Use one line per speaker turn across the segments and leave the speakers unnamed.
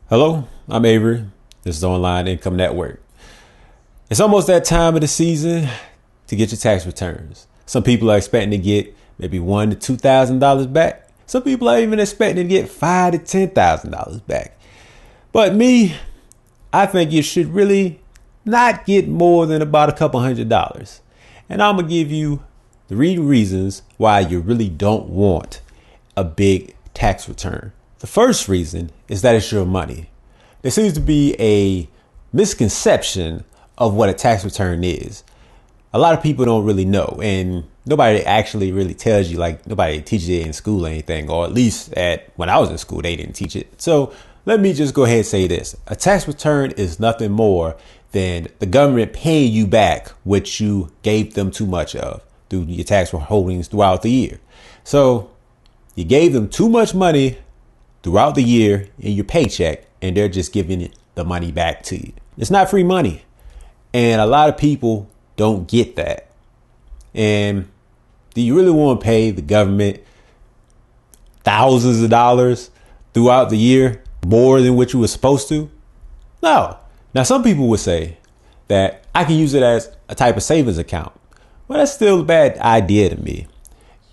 Hello, I'm Avery. This is Online Income Network. It's almost that time of the season to get your tax returns. Some people are expecting to get maybe $1,000 to $2,000 back. Some people are even expecting to get $5,000 to $10,000 back. But me, I think you should really not get more than about a couple $100. And I'm gonna give you 3 reasons why you really don't want a big tax return. The first reason is that it's your money. There seems to be a misconception of what a tax return is. A lot of people don't really know, and nobody actually really tells you, like nobody teaches it in school or anything, or at least when I was in school, they didn't teach it. So let me just go ahead and say this. A tax return is nothing more than the government paying you back what you gave them too much of through your tax holdings throughout the year. So you gave them too much money throughout the year in your paycheck, and they're just giving the money back to you. It's not free money. And a lot of people don't get that. And do you really want to pay the government thousands of dollars throughout the year, more than what you were supposed to? No. Now, some people would say that I can use it as a type of savings account. Well, that's still a bad idea to me.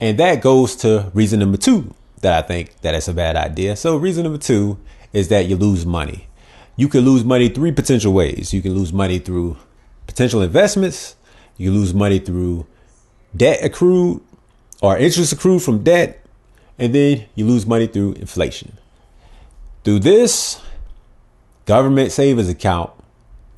And that goes to reason number 2. That I think that it's a bad idea. So reason number 2 is that you lose money. You can lose money 3 potential ways. You can lose money through potential investments. You can lose money through debt accrued or interest accrued from debt. And then you lose money through inflation. Through this government savings account,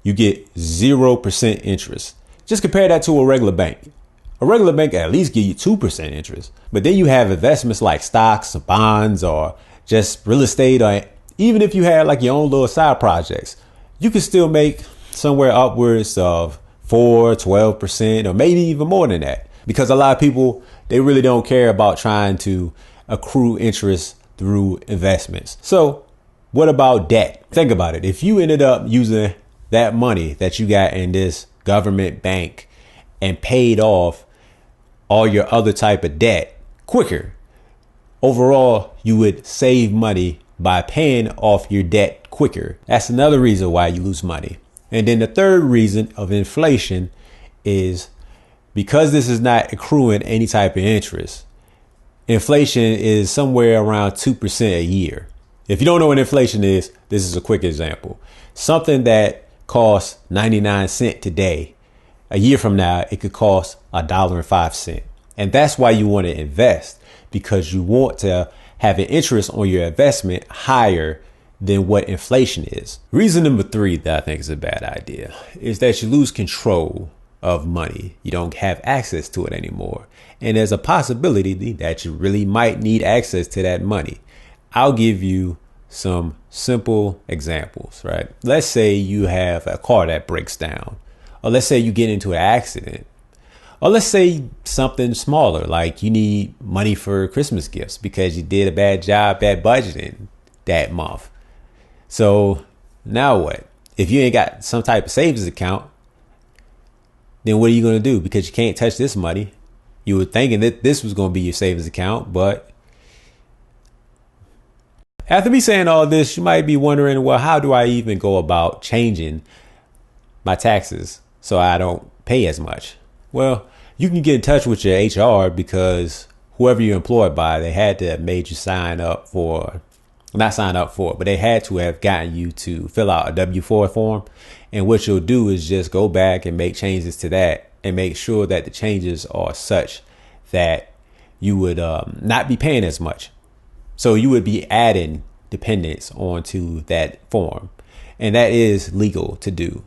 you get 0% interest. Just compare that to a regular bank. A regular bank at least give you 2% interest. But then you have investments like stocks or bonds or just real estate, or even if you had like your own little side projects, you can still make somewhere upwards of 4, 12%, or maybe even more than that. Because a lot of people, they really don't care about trying to accrue interest through investments. So what about debt? Think about it. If you ended up using that money that you got in this government bank and paid off all your other type of debt quicker, overall, you would save money by paying off your debt quicker. That's another reason why you lose money. And then the third reason of inflation is because this is not accruing any type of interest. Inflation is somewhere around 2% a year. If you don't know what inflation is, this is a quick example. Something that costs 99 cents today, a year from now, it could cost $1.05. And that's why you want to invest, because you want to have an interest on your investment higher than what inflation is. Reason number 3 that I think is a bad idea is that you lose control of money. You don't have access to it anymore. And there's a possibility that you really might need access to that money. I'll give you some simple examples, right? Let's say you have a car that breaks down. Or let's say you get into an accident. Or let's say something smaller, like you need money for Christmas gifts because you did a bad job at budgeting that month. So now what? If you ain't got some type of savings account, then what are you going to do? Because you can't touch this money. You were thinking that this was going to be your savings account, but after me saying all this, you might be wondering, well, how do I even go about changing my taxes so I don't pay as much? Well, you can get in touch with your HR, because whoever you're employed by, they had to have made you not sign up for it, but they had to have gotten you to fill out a W-4 form. And what you'll do is just go back and make changes to that and make sure that the changes are such that you would not be paying as much. So you would be adding dependents onto that form, and that is legal to do.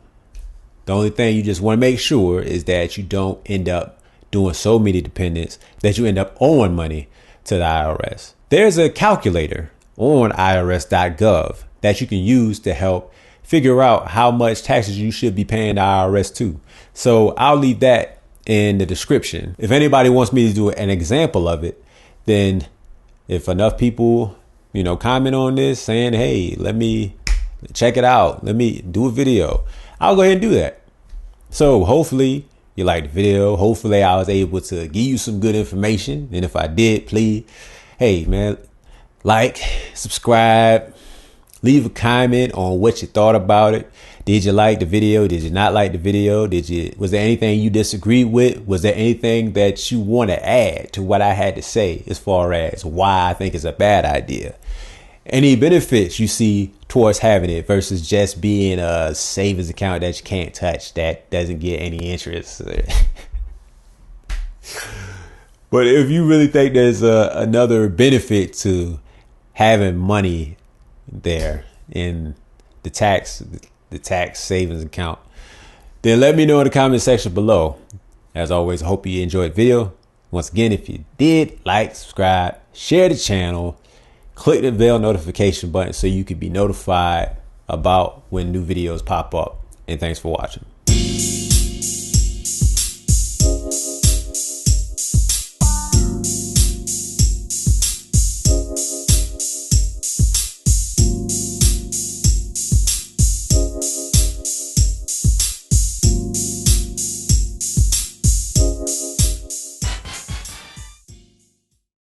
The only thing you just want to make sure is that you don't end up doing so many dependents that you end up owing money to the IRS. There's a calculator on irs.gov that you can use to help figure out how much taxes you should be paying the IRS to. So I'll leave that in the description. If anybody wants me to do an example of it, then if enough people, comment on this saying, hey, let me check it out, let me do a video, I'll go ahead and do that. So hopefully you liked the video. Hopefully I was able to give you some good information. And if I did, please, hey man, like, subscribe, Leave a comment on what you thought about it. Did you like the video? Did you not like the video? Was there anything you disagreed with? Was there anything that you want to add to what I had to say as far as why I think it's a bad idea? Any benefits you see towards having it versus just being a savings account that you can't touch, that doesn't get any interest? But if you really think there's another benefit to having money there in the tax savings account, then let me know in the comment section below. As always, I hope you enjoyed the video. Once again, if you did, like, subscribe, share the channel, click the bell notification button so you can be notified about when new videos pop up. And thanks for watching.